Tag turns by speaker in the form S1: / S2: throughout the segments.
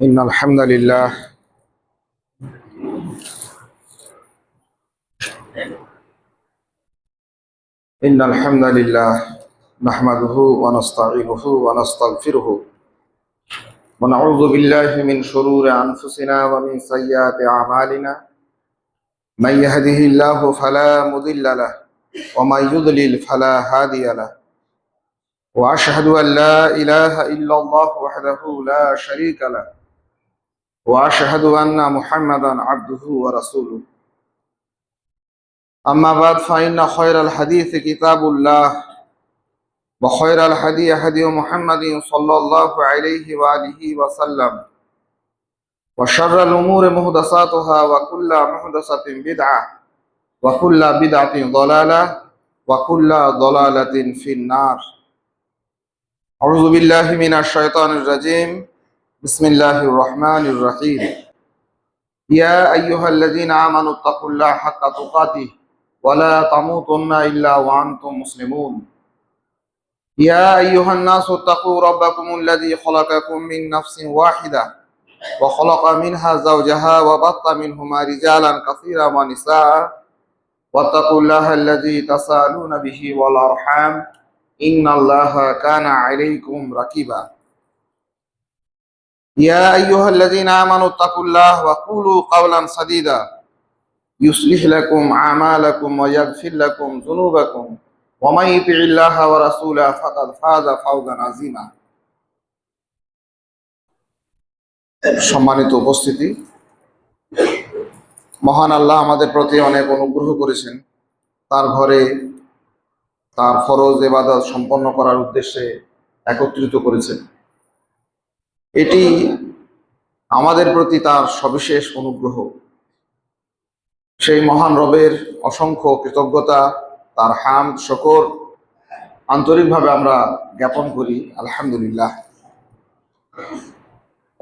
S1: إن الحمد لله إن الحمد لله نحمده ونستعينه ونستغفره ونعوذ بالله من شرور أنفسنا ومن سيئات أعمالنا من يهده الله فلا مضل له ومن يضلل فلا هادي له وأشهد أن لا إله إلا الله وحده لا شريك له وأشهد أن محمدا عبده ورسوله أما بعد فإن خير الحديث كتاب الله وخير الهدي هدي محمد صلى الله عليه وآله وسلم وشر الأمور محدثاتها وكل محدثة بدعة وكل بدعة ضلالة وكل ضلالة في النار أعوذ بالله من الشيطان الرجيم بسم الله الرحمن الرحيم يا أيها الذين آمنوا اتقوا الله حق تقاته ولا تموتن إلا وأنتم مسلمون يا أيها الناس اتقوا ربكم الذي خلقكم من نفس واحدة وخلق منها زوجها وبط منهما رجالا كثيرا ونساء واتقوا الله الذي تساءلون به والأرحام إن الله كان عليكم رقيبا يا أيها الذين آمنوا اتقوا الله وقولوا قولا سديدا يصلح لكم أعمالكم ويغفر لكم ذنوبكم ومن يطع الله ورسوله فقد فاز فوزا عظيما সম্মানিত উপস্থিতি, মহান আল্লাহ আমাদের প্রতি অনেক অনুগ্রহ করেছেন। তার ঘরে তার ফরজ ইবাদত সম্পন্ন করার উদ্দেশ্যে একত্রিত করেছেন। এটি আমাদের প্রতি তার সবিশেষ অনুগ্রহ। সেই মহান রবের অসংখ্য কৃতজ্ঞতা, তার হামদ শুকর আন্তরিকভাবে আমরা জ্ঞাপন করি। আলহামদুলিল্লাহ।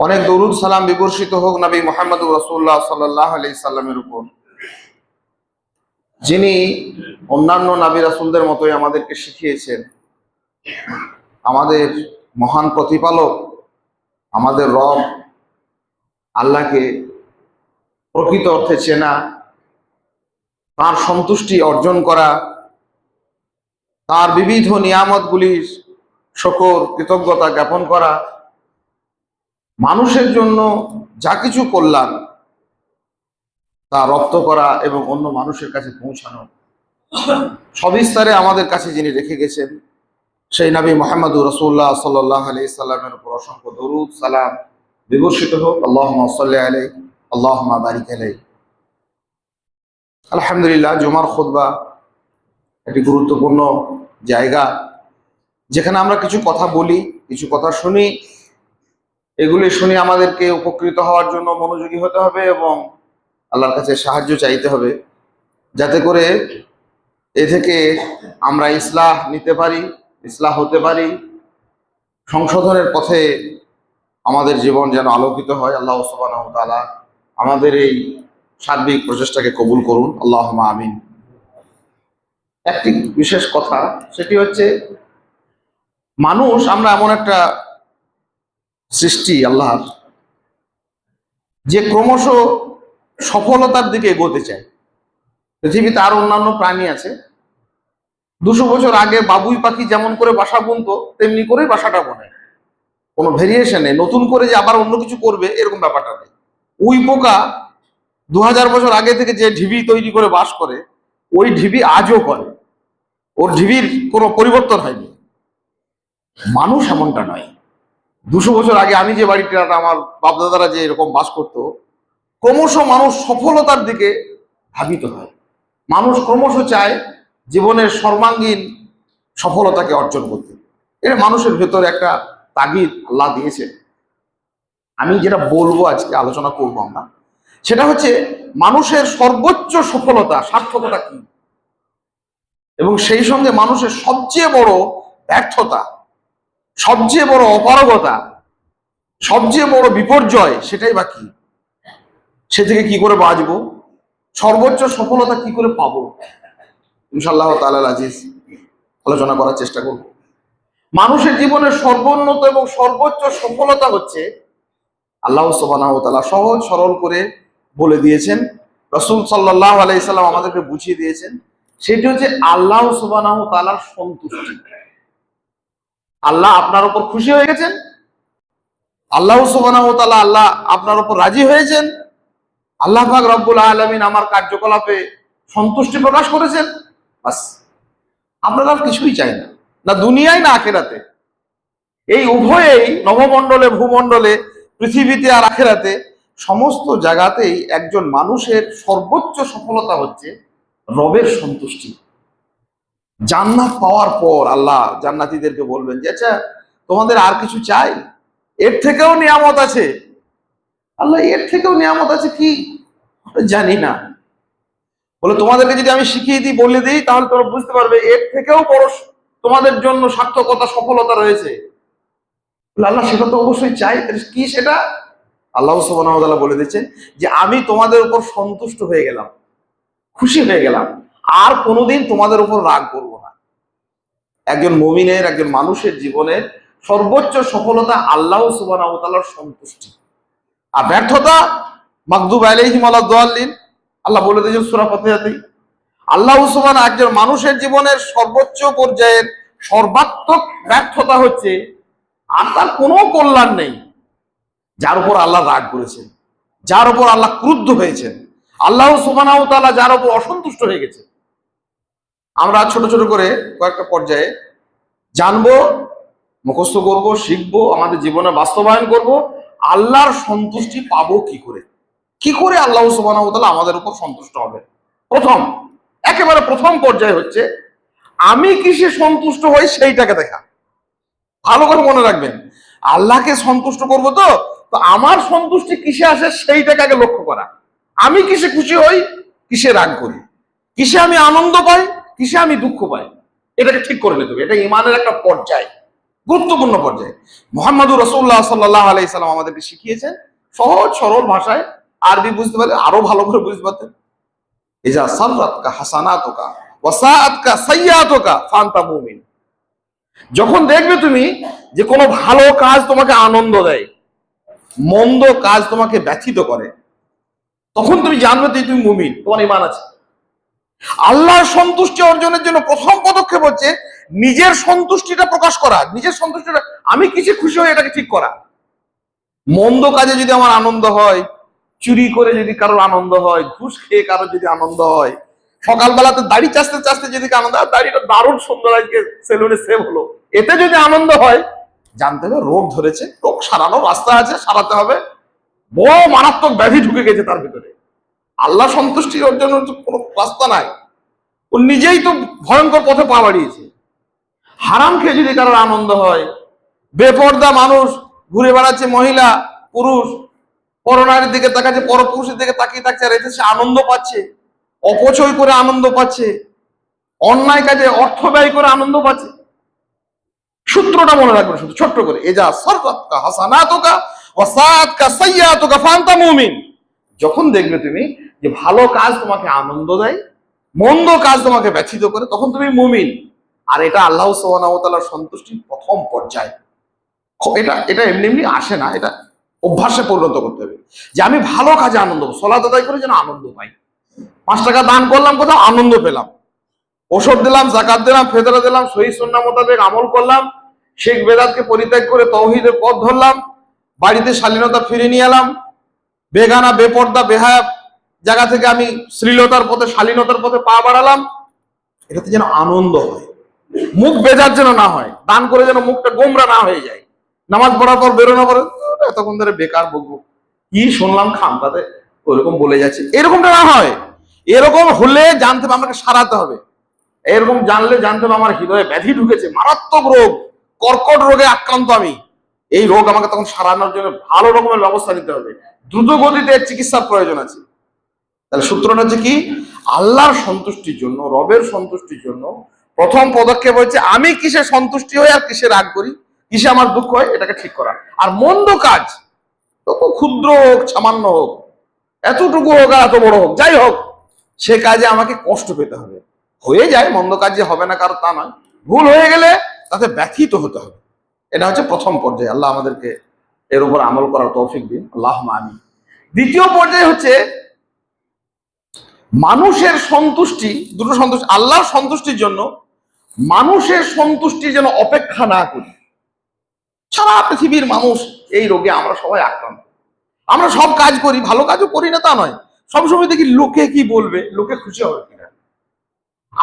S1: অনেক দরুদ সালাম বিবর্ষিত হোক নবী মুহাম্মদুর রাসূলুল্লাহ সাল্লাল্লাহু আলাইহি সাল্লামের উপর, যিনি অন্যান্য নবী রাসূলদের মতোই আমাদেরকে শিখিয়েছেন আমাদের মহান প্রতিপালক, আমাদের রব আল্লাহকে প্রকৃত অর্থে চেনা, তার সন্তুষ্টি অর্জন করা, তার বিবিধ নিয়ামতগুলির শুকর কৃতজ্ঞতা জ্ঞাপন করা, মানুষের জন্য যা কিছু কল্যাণ তা রপ্ত করা এবং অন্য মানুষের কাছে পৌঁছানো, সবিস্তারে আমাদের কাছে যিনি রেখে গেছেন সেই নবী মুহাম্মদুর রাসূলুল্লাহ সাল্লাল্লাহু আলাইহি সাল্লামের উপর অসংখ্য দরুদ সালাম বিবর্ষিত হোক। আল্লাহুম্মা সাল্লি আলাইহি আল্লাহুম্মা বারিক আলাইহি। আলহামদুলিল্লাহ, জুমার খুতবা একটি গুরুত্বপূর্ণ জায়গা, যেখানে আমরা কিছু কথা বলি, কিছু কথা শুনি। এগুলি শুনে আমাদেরকে উপকৃত হওয়ার জন্য মনোযোগী হতে হবে এবং আল্লাহর কাছে সাহায্য চাইতে হবে, যাতে করে এ থেকে আমরা ইসলাহ নিতে পারি, ইসলাহ হতে পারি, সংশোধনের পথে আমাদের জীবন যেন আলোকিত হয়। আল্লাহ সুবহানাহু ওয়া তাআলা আমাদের এই সার্বিক প্রচেষ্টাকে কবুল করুন, আল্লাহুম্মা আমিন। একটি বিশেষ কথা, সেটি হচ্ছে মানুষ, আমরা এমন একটা সৃষ্টি আল্লাহর, যে ক্রমশ সফলতার দিকে এগোতে চায়। পৃথিবীতে আর অন্যান্য প্রাণী আছে, 200 বছর আগে বাবুই পাখি যেমন করে বাসা বুনতো তেমনি করে বাসাটা বনে, কোনো ভেরিয়েশন নেই, নতুন করে যে আবার অন্য কিছু করবে এরকম ব্যাপারটা নেই। উই পোকা 2000 বছর আগে থেকে যে ঢিবি তৈরি করে বাস করে, ওই ঢিবি আজও করে, ওর ঢিবির কোনো পরিবর্তন হয়নি। মানুষ এমনটা নয়। 200 বছর আগে আমি যে বাড়িটা, আমার বাপদাদারা যে এরকম বাস করতো, ক্রমশ মানুষ সফলতার দিকে ধাবিত হয়। মানুষ ক্রমশ চায় জীবনের সর্বাঙ্গীন সফলতাকে অর্জন করতে। এটা মানুষের ভেতরে একটা তাগিদ আল্লাহ দিয়েছে। আমি যেটা বলবো, আজকে আলোচনা করবো আমরা, সেটা হচ্ছে মানুষের সর্বোচ্চ সফলতা, সার্থকতা কি, এবং সেই সঙ্গে মানুষের সবচেয়ে বড় ব্যর্থতা, সবচেয়ে বড় অপারগতা, সবচেয়ে বড় বিপর্যয়, সেটাই বা কি, সে থেকে কি করে বাঁচবো, সর্বোচ্চ সফলতা কি করে পাবো, ইনশাআল্লাহ তাআলা আজিজ আলোচনা করার চেষ্টা করব। মানুষের জীবনের সর্বোন্নত এবং সর্বোচ্চ সফলতা হচ্ছে আল্লাহ সুবহানাহু ওয়া তাআলা সহজ সরল করে বলে দিয়েছেন, রাসূল সাল্লাল্লাহু আলাইহি সাল্লাম আমাদেরকে বুঝিয়ে দিয়েছেন। সেটি হচ্ছে আল্লাহ সুবহানাহু ওয়া তাআলার সন্তুষ্টি। আল্লাহ আপনার উপর খুশি হয়ে গেছেন, আল্লাহ সুবহানাহু ওয়া তাআলা আল্লাহ আপনার উপর রাজি হয়েছেন, আল্লাহ পাক রব্বুল আলামিন আমার কার্যকলাপে সন্তুষ্টি প্রকাশ করেছেন, বাস। আপনারা আর কিছুই চাই না, না দুনিয়ায় না আখিরাতে। এই উভয়েই নবমণ্ডলে, ভূমণ্ডলে, পৃথিবীতে আর আখিরাতে, সমস্ত জায়গাতেই একজন মানুষের সর্বোচ্চ সফলতা হচ্ছে রবের সন্তুষ্টি। জান্নাত পাওয়ার পর আল্লাহ জান্নাতীদেরকে বলবেন যে আচ্ছা তোমাদের আর কিছু চাই? এর থেকেও নিয়ামত আছে। আল্লাহ এর থেকেও নিয়ামত আছে কি জানি না, বলে তোমাদেরকে যদি আমি শিখিয়ে দিই, বলে দিই, তাহলে তোমরা বুঝতে পারবে এর থেকেও বড় তোমাদের জন্য সার্থকতা, সফলতা রয়েছে। আল্লাহ সেটা তো অবশ্যই চাই, কি সেটা? আল্লাহ সুবহানাহু ওয়া তাআলা বলে দিচ্ছেন যে আমি তোমাদের উপর সন্তুষ্ট হয়ে গেলাম, খুশি হয়ে গেলাম, আর কোনোদিন তোমাদের উপর রাগ করব না। একজন মুমিনের, একজন মানুষের জীবনের সর্বোচ্চ সফলতা আল্লাহ সুবহানাহু ওয়া তাআলার সন্তুষ্টি। আর ব্যর্থতা, মাগদুব আলাইহিম ওয়ালাদ-দাল্লিন, আল্লাহ বলে দিয়েছেন সূরা ফাতিহাতেই। আল্লাহ সুবহানাহু একজন মানুষের জীবনের সর্বোচ্চ পর্যায়ের সর্বাত্মক ব্যর্থতা হচ্ছে আর তার কোনো কল্যাণ নেই, যার উপর আল্লাহ রাগ করেছেন, যার উপর আল্লাহ ক্রুদ্ধ হয়েছেন, আল্লাহ সুবহানাহু ওয়া তাআলা যার উপর অসন্তুষ্ট হয়ে গেছে। আমরা ছোট ছোট করে কয়েকটা পর্যায়ে জানবো, মুখস্থ করব, শিখবো, আমাদের জীবনে বাস্তবায়ন করব। আল্লাহর সন্তুষ্টি পাবো কি করে, কি করে আল্লাহ সুবহানাহু ওয়া তাআলা আমাদের উপর সন্তুষ্ট হবে? একেবারে প্রথম পর্যায়ে হচ্ছে আমি কিসে সন্তুষ্ট হই সেইটাকে দেখা। ভালো করে মনে রাখবেন, আল্লাহকে সন্তুষ্ট করবো তো আমার সন্তুষ্টি কিসে আসে সেইটাকে আগে লক্ষ্য করা। আমি কিসে খুশি হই, কিসে রাগ করি, কিসে আমি আনন্দ পাই, কিসে আমি দুঃখ পাই, এটাকে ঠিক করে নিতে হবে। এটা ইমানের একটা পর্যায়, গুরুত্বপূর্ণ পর্যায়ে। মুহাম্মদুর রাসূলুল্লাহ সাল্লাল্লাহু আলাইহি সাল্লাম আমাদেরকে শিখিয়েছেন সহজ সরল ভাষায়, আরবি বুঝতে পারলে আরো ভালো করে বুঝতে পারতেন। ইজা সাররাতকা হাসানাতুকা ওয়া সাআতকা সাইয়্যাতুকা ফাআনতা মুমিন। যখন দেখবে তুমি যে কোনো ভালো কাজ তোমাকে আনন্দ দেয়, মন্দ কাজ তোমাকে ব্যথিত করে, তখন তুমি জানবে যে তুমি মুমিন, তোমার ঈমান আছে। আল্লাহর সন্তুষ্টি অর্জনের জন্য প্রথম পদক্ষেপ হচ্ছে নিজের সন্তুষ্টিটা প্রকাশ করা, নিজের সন্তুষ্টিটা আমি কিসে খুশি হই এটাকে ঠিক করা। মন্দ কাজে যদি আমার আনন্দ হয়, চুরি করে যদি কারোর আনন্দ হয়, ঘুষ খেয়ে কারোর যদি আনন্দ হয়, সকালবেলাতে দাড়ি চাচতে চাচতে যদি আনন্দ হয়, দাড়িটা দারুণ সুন্দর আজকে সেলুনে সেভ হলো, এতে যদি আনন্দ হয়, জানতে হবে রোগ ধরেছে, রোগ সারানোর রাস্তা আছে, সারাতে হবে, বড় মারাত্মক ব্যাধি ঢুকে গেছে তার ভিতরে। আল্লাহ সন্তুষ্টি অর্জনের কোনো রাস্তা নাই, ও নিজেই তো ভয়ঙ্কর পথে পা বাড়িয়েছে। হারাম খেয়ে যদি কারোর আনন্দ হয়, বেপর্দা মানুষ ঘুরে বেড়াচ্ছে, মহিলা পুরুষ পরনারীর দিকে তাকাচ্ছে, পরপুরুষের দিকে তাকিয়ে থাকছে, আর এতে সে আনন্দ পাচ্ছে, অপচয় করে আনন্দ পাচ্ছে, অন্যায় কাজে অর্থ ব্যয় করে আনন্দ পাচ্ছে। সূত্রটা মনে রাখবেন শুধু ছোট্ট করে, এজা সাররাতকা হাসানাতুকা ওয়া সাআতকা সাইয়্যাতুকা ফাআনতা মুমিন। যখন দেখবে তুমি যে ভালো কাজ তোমাকে আনন্দ দেয়, মন্দ কাজ তোমাকে ব্যথিত করে, তখন তুমি মুমিন। আর এটা আল্লাহ সুবহানাহু ওয়া তাআলার সন্তুষ্টির প্রথম পর্যায়। এটা এটা এমনি এমনি আসে না, এটা অভ্যাসে পরিণত করতে হবে যে আমি ভালো কাজে আনন্দ পাবো, সালাত আদায় করে যেন আনন্দ পাই, 5 টাকা দান করলাম, কোথাও আনন্দ পেলাম, ওষুধ দিলাম, যাকাত দিলাম, ফেতরা দিলাম, সহিহ সুন্নাহ মোতাবেক আমল করলাম, শিরক বেদাতকে পরিত্যাগ করে তৌহিদের পথ ধরলাম, বাড়িতে শালীনতা ফিরে নিয়ে এলাম, বেগানা বেপর্দা বেহায়া জায়গা থেকে আমি শ্লীলতার পথে, শালীনতার পথে পা বাড়ালাম। এটাতে যেন আনন্দ হয়, মুখ বেজার যেন না হয়, দান করে যেন মুখটা গোমরা না হয়ে যায়, নামাজ পড়ার পর বেরোনো পরে এতক্ষণ ধরে বেকার বকবো, কি শুনলাম খামটাতে ওইরকম বলে যাচ্ছে, এরকমটা না হয়। এরকম হলে জানতে হবে আমাকে সারাতে হবে, এরকম জানলে জানতে হবে আমার হৃদয়ে ব্যাধি ঢুকেছে, মারাত্মক রোগ, কর্কট রোগে আক্রান্ত আমি, এই রোগ আমাকে তখন সারানোর জন্য ভালো রকমের ব্যবস্থা নিতে হবে, দ্রুত গতিতে চিকিৎসার প্রয়োজন আছে। তাহলে সূত্রটা হচ্ছে কি, আল্লাহর সন্তুষ্টির জন্য, রবের সন্তুষ্টির জন্য প্রথম পদক্ষেপ হচ্ছে আমি কিসে সন্তুষ্টি হই আর কিসে রাগ করি, কিসে আমার দুঃখ হয়, এটাকে ঠিক করা। আর মন্দ কাজ তত ক্ষুদ্র হোক, সামান্য হোক, এতটুকু হোক আর এত বড় হোক, যাই হোক, সে কাজে আমাকে কষ্ট পেতে হবে। হয়ে যায়, মন্দ কাজ যে হবে না কারো তা নয়, ভুল হয়ে গেলে তাতে ব্যথিত হতে হবে। এটা হচ্ছে প্রথম পর্যায়ে। আল্লাহ আমাদেরকে এর উপর আমল করার তৌফিক দিন, আল্লাহুম্মা আমিন। দ্বিতীয় পর্যায়ে হচ্ছে মানুষের সন্তুষ্টি, দুটো সন্তুষ্টি, আল্লাহর সন্তুষ্টির জন্য মানুষের সন্তুষ্টি যেন অপেক্ষা না করি। সারা পৃথিবীর মানুষ এই রোগে আমরা সবাই আক্রান্ত। আমরা সব কাজ করি, ভালো কাজও করি না তা নয়, সবসময় দেখি লোকে কি বলবে, লোকে খুশি হবে কিনা।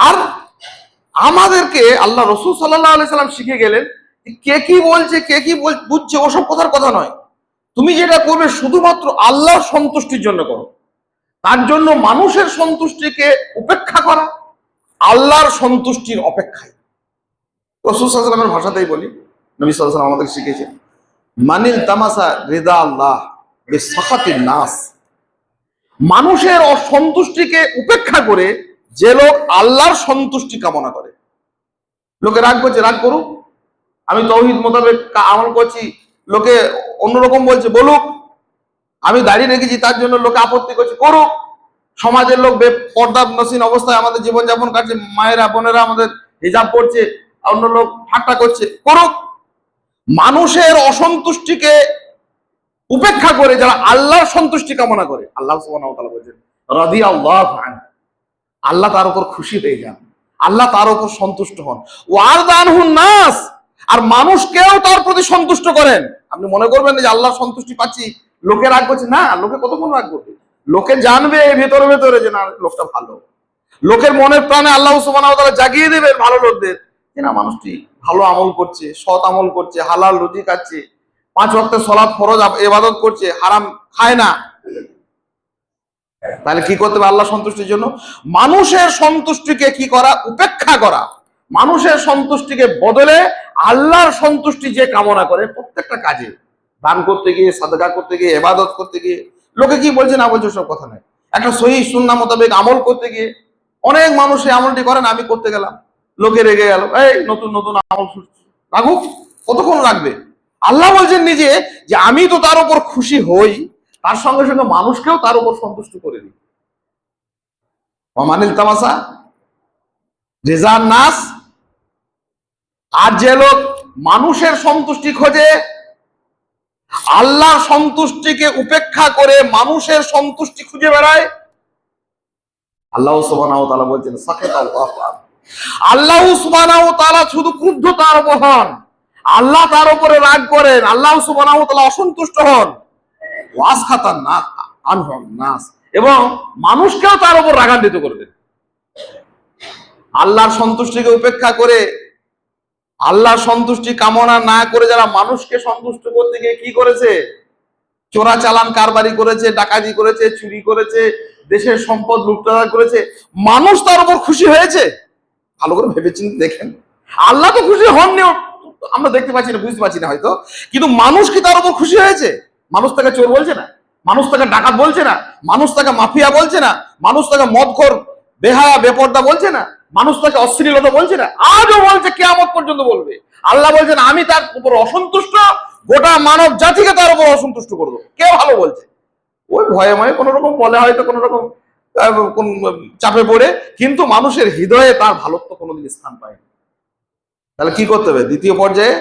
S1: আর আমাদেরকে আল্লাহ রসুল সাল্লাল্লাহু আলাইহি সাল্লাম শিখে গেলেন কে কি বলছে, কে কি বুঝছে, ওসব কথার কথা নয়। তুমি যেটা করবে শুধুমাত্র আল্লাহর সন্তুষ্টির জন্য করো। তার জন্য মানুষের সন্তুষ্টিকে উপেক্ষা করা আল্লাহর সন্তুষ্টির অপেক্ষায়। রাসূল সাল্লাল্লাহু আলাইহি ওয়াসাল্লামের ভাষাতেই বলি, নবী সাল্লাল্লাহু আলাইহি ওয়াসাল্লাম আমাদের শিখিয়েছেন, মানিল তামাসা রিদা আল্লাহ বিসাখাতিন নাস। মানুষের অসন্তুষ্টিকে উপেক্ষা করে যে লোক আল্লাহর সন্তুষ্টি কামনা করে। লোকে রাগ করছে, রাগ করুক, আমি তাওহীদ মোতাবেক আমল করছি, লোকে অন্যরকম বলছে বলুক, আমি দাঁড়িয়ে রেখেছি তার জন্য লোকে আপত্তি করছে করুক, সমাজের লোক বেপর্দানসীন অবস্থায় আমাদের জীবনযাপন কাটছে, মায়েরা বোনেরা আমাদের হিজাব পড়ছে, অন্য লোক ঠাট্টা করছে, করুক। মানুষের অসন্তুষ্টিকে উপেক্ষা করে যারা আল্লাহর সন্তুষ্টি কামনা করে, আল্লাহ সুবহানাহু ওয়া তাআলা বলেন রাদিয়াল্লাহু আনহু, আল্লাহ তার উপর খুশি হয়ে যান, আল্লাহ তার উপর সন্তুষ্ট হন। ওয়ারদানহুন নাস, আর মানুষকেও তার প্রতি সন্তুষ্ট করেন। আপনি মনে করবেন যে আল্লাহর সন্তুষ্টি পাচ্ছি, লোকে রাগ করছে না, লোকে কতক্ষণ রাগ করবে? লোকে জানবে ভেতরে ভেতরে যে না লোকটা ভালো। লোকের মনের প্রাণে আল্লাহ সুবহানাহু ওয়া তাআলা জাগিয়ে দেবেন ভালো লোকদের, যে না মানুষটি ভালো আমল করছে, সৎ আমল করছে, হালাল রুজি খাচ্ছে, 5 ওয়াক্তের সালাত ফরজ ইবাদত করছে, হারাম খায় না। তাহলে কি করতে হবে আল্লাহ সন্তুষ্টির জন্য? মানুষের সন্তুষ্টিকে কি করা? উপেক্ষা করা। মানুষের সন্তুষ্টিকে বদলে আল্লাহর সন্তুষ্টি যে কামনা করে প্রত্যেকটা কাজে, দান করতে গিয়ে, সাদকা করতে গিয়ে, ইবাদত করতে গিয়ে, লোকে কি বলছে না বলছে সব কথা নয়, একটা সহিহ সুন্নাহ মোতাবেক আমল করতে গিয়ে অনেক মানুষ এই আমলটি করেন, আমি করতে গেলাম, লোকে রেগে গেল, এই নতুন নতুন আমল রাখুক, কতক্ষণ রাখবে? আল্লাহ বলছেন নিজে যে আমি তো তার উপর খুশি হই, তার সঙ্গে সঙ্গে মানুষকেও তার উপর সন্তুষ্ট করে দিই। মানিল তামাসা রিজান নাস, আর যে লোক মানুষের সন্তুষ্টি খোঁজে, আল্লাহর সন্তুষ্টিকে উপেক্ষা করে মানুষের সন্তুষ্টি খুঁজে বেড়ায়, আল্লাহ সুবহানাহু ওয়া তাআলা বলছেন সাকাতাল্লাহু আনহু, আল্লাহ সুবহানাহু ওয়া তাআলা শুধু ক্রুদ্ধ তার উপর হন, আল্লাহ তার উপরে রাগ করেন, আল্লাহ সুবহানাহু ওয়া তাআলা অসন্তুষ্ট হন, ওয়াসখাতান নাস আনহুম নাস, এবং মানুষকেও তার উপর রাগান্বিত করবেন। আল্লাহর সন্তুষ্টিকে উপেক্ষা করে, আল্লাহর সন্তুষ্টি কামনা না করে যারা মানুষকে সন্তুষ্ট করতে গিয়ে কি করেছে? চোরাচালান কারবারি করেছে, ডাকাতি করেছে, চুরি করেছে, দেশের সম্পদ লুটতরাজ করেছে, মানুষ তার উপর খুশি হয়েছে? ভালো করে ভেবেচিন্তে দেখেন, আল্লাহ তো খুশি হননি, আমরা দেখতে পাচ্ছি না, বুঝতে পারছি না হয়তো, কিন্তু মানুষ কি তার উপর খুশি হয়েছে? মানুষ তাকে চোর বলছে না, মানুষ তাকে ডাকাত বলছে না, মানুষ তাকে মাফিয়া বলছে না, মানুষ তাকে মদখোর বেহায়া বেপর্দা বলছে না, মানুষ তাকে অশ্লীলতা বলছে না, আজও বলছে, কিয়ামত পর্যন্ত বলবে। আল্লাহ বলছেন আমি তার উপর অসন্তুষ্ট, গোটা মানব জাতিকে তার উপর অসন্তুষ্ট করবো। কে ভালো বলছে? ওই ভয়ে ভয়ে কোন রকম বলে, হয়তো কোন রকম চাপে পড়ে, কিন্তু মানুষের হৃদয়ে তার ভালোত্ব কোনোদিন স্থান পায়নি। তাহলে কি করতে হবে? দ্বিতীয় পর্যায়ে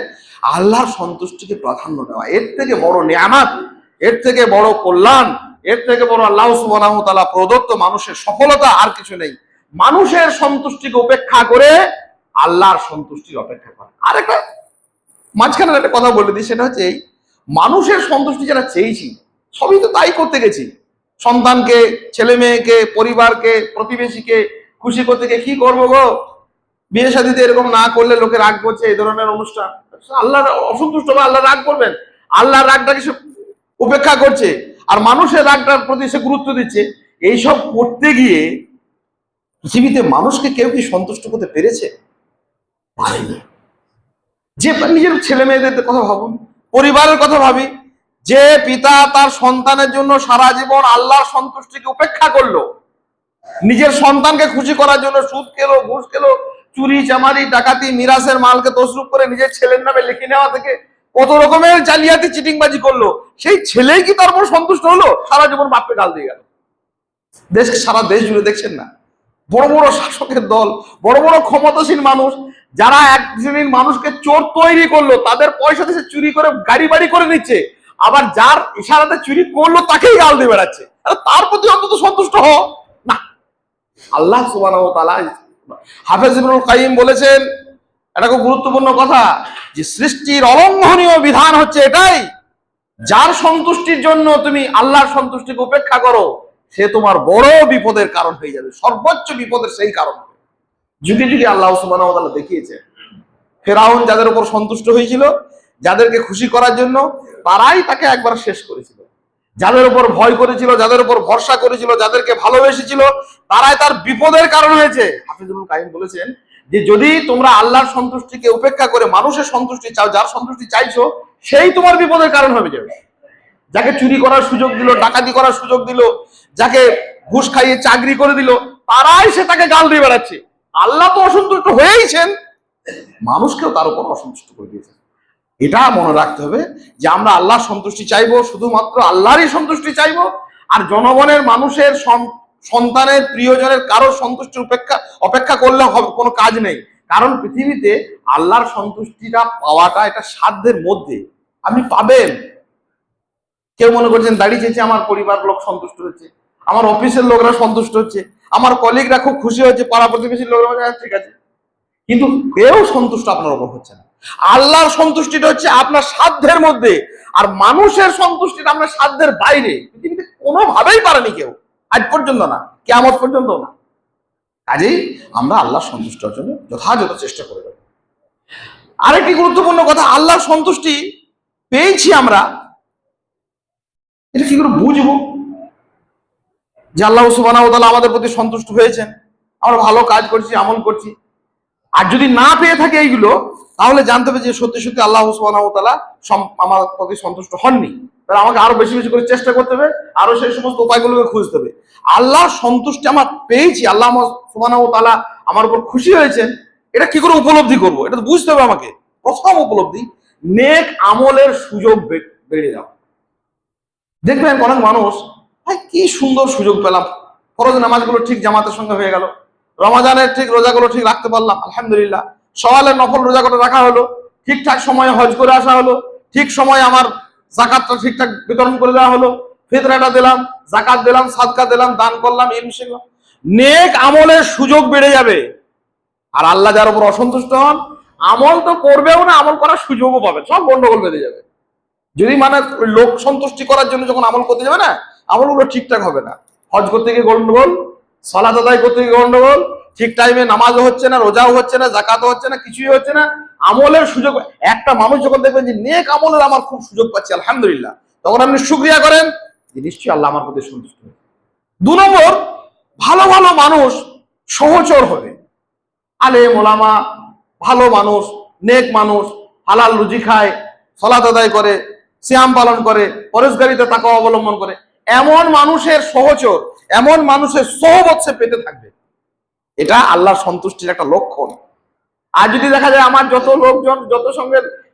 S1: আল্লাহর সন্তুষ্টিকে প্রাধান্য দেওয়া। এর থেকে বড় নিয়ামত, এর থেকে বড় কল্যাণ, এর থেকে বড় আল্লাহ সুবহানাহু ওয়া তাআলা প্রদত্ত মানুষের সফলতা আর কিছু নেই। মানুষের সন্তুষ্টিকে উপেক্ষা করে আল্লাহর সন্তুষ্টির অপেক্ষা করা। আর একটা মাঝখানে একটা কথা বলে দিই, সেটা হচ্ছে এই মানুষের সন্তুষ্টি যারা চেয়েছি, সবই তো তাই করতে গেছি। সন্তানকে, ছেলে মেয়েকে, পরিবারকে, প্রতিবেশীকে খুশি করতে গিয়ে কি করবো গো? বিয়ে শাদীতে এরকম না করলে লোকে রাগ করছে, এই ধরনের অনুষ্ঠান, আল্লাহর অসন্তুষ্ট হবে, আল্লাহ রাগ করবেন। আল্লাহর রাগটাকে সে উপেক্ষা করছে, আর মানুষের রাগটার প্রতি সে গুরুত্ব দিচ্ছে। এইসব করতে গিয়ে পৃথিবীতে মানুষকে কেউ কি সন্তুষ্ট করতে পেরেছে? পারেনি। যে নিজের ছেলে মেয়েদের কথা ভাবুন, পরিবারের কথা ভাবি, যে পিতা তার সন্তানের জন্য সারা জীবন আল্লাহর সন্তুষ্টিকে উপেক্ষা করলো, নিজের সন্তানকে খুশি করার জন্য সুদ খেলো, ঘুষ খেলো, চুরি চামারি ডাকাতি, মিরাসের মালকে তসরুপ করে নিজের ছেলের নামে লিখে নেওয়া থেকে কত রকমের জালিয়াতি চিটিংবাজি করলো, সেই ছেলেই কি তার উপর সন্তুষ্ট হলো? সারা জীবন বাপকে গাল দিয়ে গেল। দেশকে, সারা দেশ জুড়ে দেখছেন না, বড় বড় শাসকের দল, বড় বড় ক্ষমতাসীন মানুষ, যারা এক শ্রেণীর মানুষকে চোর তৈরি করলো, তাদের পয়সা দেশে চুরি করে গাড়ি বাড়ি করে নিচ্ছে, আবার যার ইশারাতে চুরি করলো তাকেই গাল দিয়ে বেড়াচ্ছে। তার প্রতি অন্তত সন্তুষ্ট হও না। আল্লাহ সুবহানাহু ওয়া তাআলা, হাফেজ ইবনুল কাইয়িম বলেছেন এটা খুব গুরুত্বপূর্ণ কথা, যে সৃষ্টির অলঙ্ঘনীয় বিধান হচ্ছে এটাই, যার সন্তুষ্টির জন্য তুমি আল্লাহর সন্তুষ্টিকে উপেক্ষা করো সে তোমার বড় বিপদের কারণ হয়ে যাবে, সর্বোচ্চ বিপদের সেই কারণ। যুগে যুগে আল্লাহ সুবহানাহু ওয়া তাআলা দেখিয়েছে, ফেরাউন যাদের উপর সন্তুষ্ট হয়েছিল, যাদেরকে খুশি করার জন্য, তারাই তাকে একবার শেষ করেছিল। যাদের উপর ভয় করেছিল, যাদের উপর ভরসা করেছিল, যাদেরকে ভালোবেসেছিল, তারাই তার বিপদের কারণ হয়েছে। হাফেজ ইবনুল কাইয়িম বলেছেন যে যদি তোমরা আল্লাহর সন্তুষ্টিকে উপেক্ষা করে মানুষের সন্তুষ্টি চাও, যার সন্তুষ্টি চাইছো সেই তোমার বিপদের কারণ হয়ে যাবে। যাকে চুরি করার সুযোগ দিল, ডাকাতি করার সুযোগ দিল, যাকে ঘুষ খাইয়ে চাকরি করে দিল, তারাই সে তাকে গাল দিয়ে বেড়াচ্ছে। আল্লাহ তো অসন্তুষ্ট হয়েইছেন, মানুষকেও তার উপর অসন্তুষ্ট করে দিয়েছেন। এটা মনে রাখতে হবে যে আমরা আল্লাহর সন্তুষ্টি চাইবো, শুধুমাত্র আল্লাহরই সন্তুষ্টি চাইবো। আর জনগণের, মানুষের, সন্তানের, প্রিয়জনের কারোর সন্তুষ্টির অপেক্ষা করলে কোনো কাজ নেই। কারণ পৃথিবীতে আল্লাহর সন্তুষ্টিটা পাওয়াটা এটা সাধ্যের মধ্যে, আপনি পাবেন। কেউ মনে করছেন দাড়ি চেয়েছে আমার পরিবার লোক সন্তুষ্ট হচ্ছে, আমার অফিসের লোকরা সন্তুষ্ট হচ্ছে, আমার কলিগরা খুব খুশি হচ্ছে, পাড়া প্রতিবেশীর লোকরা ঠিক আছে, কিন্তু কেউ সন্তুষ্ট আপনার উপর হচ্ছে না। আল্লাহর সন্তুষ্টিটা হচ্ছে আপনার সাধ্যের মধ্যে, আর মানুষের সন্তুষ্টিটা আপনার সাধ্যের বাইরে। পৃথিবীতে কোনোভাবেই পারেনি কেউ, আজ পর্যন্ত না, কিয়ামত পর্যন্ত না। কাজেই আমরা আল্লাহর সন্তুষ্টির জন্য যথাযথ চেষ্টা করে যাব। আরেকটি গুরুত্বপূর্ণ কথা, আল্লাহর সন্তুষ্টি পেয়েছি আমরা, এটা কি করে বুঝবো যে আল্লাহ সুবহানাহু ওয়া তাআলা আমাদের প্রতি সন্তুষ্ট হয়েছেন, আমরা ভালো কাজ করছি, আমল করছি? আর যদি না পেয়ে থাকে এইগুলো, তাহলে জানতে হবে যে সত্যি সত্যি আল্লাহ সুবহানাহু ওয়া তাআলা আমার প্রতি সন্তুষ্ট হননি। তাহলে আমাকে আরো বেশি বেশি করে চেষ্টা করতে হবে, আরো সেই সমস্ত উপায়গুলোকে খুঁজতে হবে। আল্লাহর সন্তুষ্টি আমার পেয়েছি, আল্লাহ সুবহানাহু ওয়া তাআলা আমার উপর খুশি হয়েছেন, এটা কি করে উপলব্ধি করব? এটা তো বুঝতে হবে আমাকে। প্রথম উপলব্ধি, নেক আমলের সুযোগ বেড়ে যাওয়া। দেখবেন অনেক মানুষ, ভাই কি সুন্দর সুযোগ পেলাম, ফরজ নামাজগুলো ঠিক জামাতের সঙ্গে হয়ে গেল, রমাজানের ঠিক রোজাগুলো ঠিক রাখতে পারলাম, আলহামদুলিল্লাহ, সওয়ালের নফল রোজা করে রাখা হলো, ঠিকঠাক সময়ে হজ করে আসা হলো, ঠিক সময়ে আমার যাকাতটা ঠিকঠাক বিতরণ করে দেওয়া হলো, ফিতরাটা দিলাম, যাকাত দিলাম, সাদকা দিলাম, দান করলাম, ইলম শিখলাম, নেক আমলের সুযোগ বেড়ে যাবে। আর আল্লাহ যার উপর অসন্তুষ্ট হন, আমল তো করবেও না, আমল করার সুযোগও পাবে, সব গন্ডগোল বেঁধে যাবে। যদি মানে লোক সন্তুষ্টি করার জন্য যখন আমল করতে যাবে না, আমলগুলো ঠিকঠাক হবে না। হজ করতে গিয়ে গন্ডগোল, সালাত আদায় করতে গিয়ে গন্ডগোল, ঠিক টাইমে নামাজও হচ্ছে না, রোজাও হচ্ছে না, যাকাতও হচ্ছে না, কিছুই হচ্ছে না, আমলের সুযোগ। একটা মানুষ যখন দেখবেন যে নেক আমলের আমার খুব সুযোগ পাচ্ছি, আলহামদুলিল্লাহ, তখন আপনি শুকরিয়া করেন যে নিশ্চয়ই আল্লাহ আমার প্রতি সন্তুষ্ট হবে। 2 নম্বর, ভালো ভালো মানুষ সহচর হবে, আলেম ওলামা, ভালো মানুষ, নেক মানুষ, হালাল রুজি খায়, সালাত আদায় করে, সিয়াম পালন করে, পরেশগারিতে তাকওয়া অবলম্বন করে, এমন মানুষের সহচর, এমন মানুষের সোহবত সে পেতে থাকবে। এটা আল্লাহর সন্তুষ্টির একটা লক্ষণ। আর যদি দেখা যায় আমার যত লোকজন, যত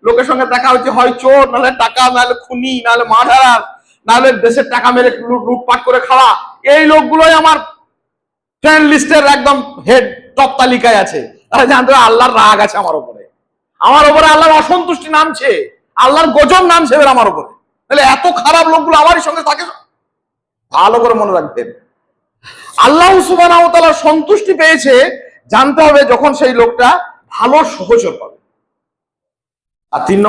S1: লোকের সঙ্গে দেখা হচ্ছে, হয় চোর, নাহলে টাকা, নাহলে খুনি, নাহলে মার্ডারার, নাহলে দেশের টাকা মেরে লুটপাট করে খাওয়া, এই লোকগুলোই আমার ফ্রেন্ড লিস্টের একদম হেড টপ তালিকায় আছে। তাহলে জানতে হবে আল্লাহর রাগ আছে আমার উপরে, আমার উপরে আল্লাহর অসন্তুষ্টি নামছে, আল্লাহর গজব নামছে এবার আমার উপরে। তাহলে এত খারাপ লোকগুলো আমারই সঙ্গে থাকে। ভালো করে মনে রাখবেন, আল্লাহ সুবহানাহু ওয়া তাআলা সন্তুষ্টি পেয়েছে, জানতে হবে যখন সেই লোকটা ভালো সহচর পাবে। আর 3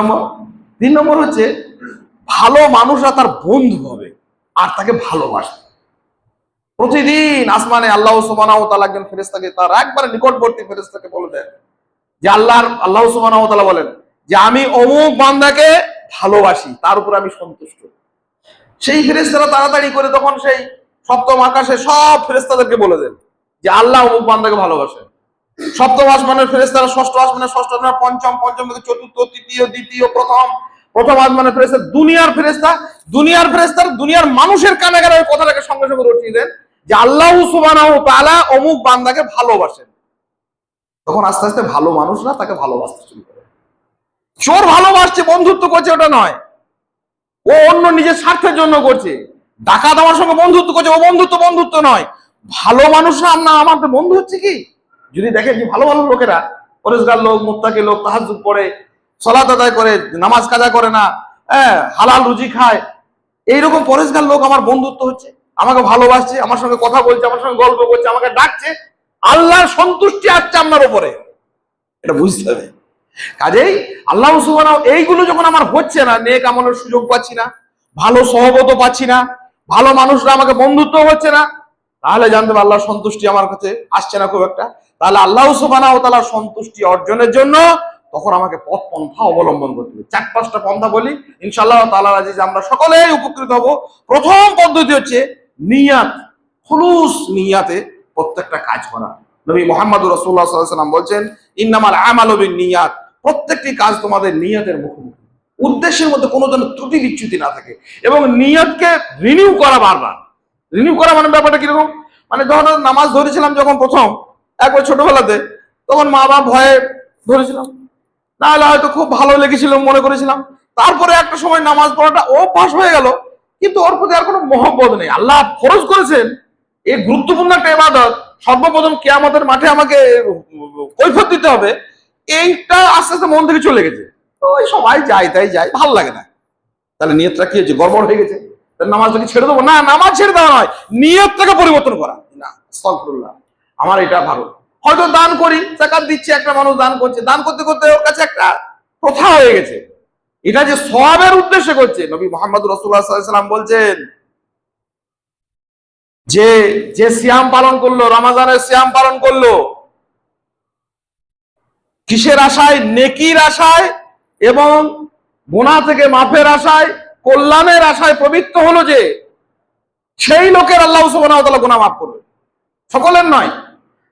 S1: নম্বর হচ্ছে, ভালো মানুষরা তার বন্ধু হবে আর তাকে ভালোবাসবে। প্রতিদিন আসমানে আল্লাহ সুবহানাহু ওয়া তাআলা একজন ফেরেশতাকে, তার একবারে নিকটবর্তী ফেরেশতাকে বলে দেন যে আল্লাহ সুবহানাহু ওয়া তাআলা বলেন যে আমি অমুক বান্দাকে ভালোবাসি, তার উপর আমি সন্তুষ্ট। সেই ফেরেশতারা তাড়াতাড়ি করে তখন সেই সপ্তম আকাশে সব ফেরেশতাদেরকে বলে দেন যে আল্লাহ অমুক বান্দাকে ভালোবাসে। সপ্তম আসমানের ফেরেশতারা ষষ্ঠ আসমানের, ষষ্ঠ আসমানের পঞ্চম, পঞ্চম থেকে চতুর্থ, তৃতীয়, দ্বিতীয়, প্রথম আসমানের ফেরেশতা, দুনিয়ার ফেরেশতা, দুনিয়ার মানুষের কানে কানে ওই কথাটাকে সঙ্গে সঙ্গে রটিয়ে দেন যে আল্লাহ সুবহানাহু ওয়া তাআলা অমুক বান্দাকে ভালোবাসেন। তখন আস্তে আস্তে ভালো মানুষরা তাকে ভালোবাসতে শুরু করে। চোর ভালোবাসছে, বন্ধুত্ব করছে, ওটা নয়, ও অন্য নিজের স্বার্থের জন্য করছে। ডাকাত আমার সঙ্গে বন্ধুত্ব করছে, ও বন্ধুত্ব নয়। ভালো মানুষরা আমাদের বন্ধু হচ্ছে কি, যদি দেখেন যে ভালো ভালো লোকেরা, পরেশগার লোক, মুত্তাকি লোক, তাহাজ্জুদ পড়ে, সালাত আদায় করে, নামাজ কাজা করে না, হ্যাঁ, হালাল রুজি খায়, এইরকম পরেশগার লোক আমার বন্ধুত্ব হচ্ছে, আমাকে ভালোবাসছে, আমার সঙ্গে কথা বলছে, আমার সঙ্গে গল্প করছে, আমাকে ডাকছে, আল্লাহর সন্তুষ্টি আসছে আপনার উপরে, এটা বুঝতে হবে। কাজেই আল্লাহ সুবহানাহু, এইগুলো যখন আমার হচ্ছে না, নেক আমলের সুযোগ পাচ্ছি না, ভালো সহবত পাচ্ছি না, ভালো মানুষরা আমাকে বন্ধুত্ব হচ্ছে না, তাহলে জানতে হবে আল্লাহর সন্তুষ্টি আমার কাছে আসছে না খুব একটা। তাহলে আল্লাহ সুবহানাহু ওয়া তাআলার সন্তুষ্টি অর্জনের জন্য তখন আমাকে পথ পন্থা অবলম্বন করতে হবে। 4-5টা পন্থা বলি, ইনশাআল্লাহ তাআলা আজিজ আমরা সকলেই উপকৃত হব। প্রথম পদ্ধতি হচ্ছে নিয়াত, খুলুস নিয়াতে প্রত্যেকটা কাজ করা। নবী মুহাম্মদ রাসূলুল্লাহ সাল্লাল্লাহু আলাইহি ওয়াসাল্লাম বলেন, ইন্নামাল আমালু বিন্নিয়াত, প্রত্যেকটি কাজ তোমাদের নিয়তের মুখোমুখি, উদ্দেশ্যের মধ্যে কোনো যেন ত্রুটি বিচ্যুতি না থাকে, এবং নিয়তকে রিনিউ করা বারবার। রিনিউ করা মানে ব্যাপারটা কিরকম, মানে ধরো নামাজ ধরেছিলাম যখন প্রথম একবার ছোটবেলাতে, তখন মা বাবা ভয়ে ধরেছিলাম, নাহলে হয়তো খুব ভালো লেগেছিল মনে করেছিলাম, তারপরে একটা সময় নামাজ পড়াটা অভ্যাস হয়ে গেল, কিন্তু ওর প্রতি আর কোনো মহব্বত নেই। আল্লাহ ফরজ করেছেন এই গুরুত্বপূর্ণ একটা ইবাদত, সর্বপ্রথম কিয়ামতের মাঠে আমাকে কৈফিয়ত দিতে হবে, এইটা আস্তে আস্তে মন থেকে চলে গেছে, তো ওই সবাই যায় তাই যায়, ভালো লাগে না। তাহলে নিয়তটা কি হয়েছে, গড়বড় হয়ে গেছে, নামাজটাকে ছেড়ে দেবো না, নামাজ ছেড়ে দেওয়া নয়, নিয়তটাকে পরিবর্তন করা। না, আস্তাগফিরুল্লাহ, আমার এটা ভালো, হয়তো দান করি, যাকাত দিচ্ছে, একটা মানুষ দান করছে, দান করতে করতে ওর কাছে একটা প্রথা হয়ে গেছে, এটা যে সওয়াবের উদ্দেশ্যে করছে। নবী মুহাম্মদ রাসূলুল্লাহ সাল্লাল্লাহু আলাইহি ওয়াসাল্লাম বলছেন যে যে সিয়াম পালন করলো, রমাজানের সিয়াম পালন করলো, কিসের আশায়, নেকির আশায় এবং গুনাহ থেকে মাফের আশায়, কল্যাণের আশায় পবিত্র হলো, যে সেই লোকের আল্লাহ সুবহানাহু ওয়া তাআলা গুনাহ মাফ করবে, সকলের নয়।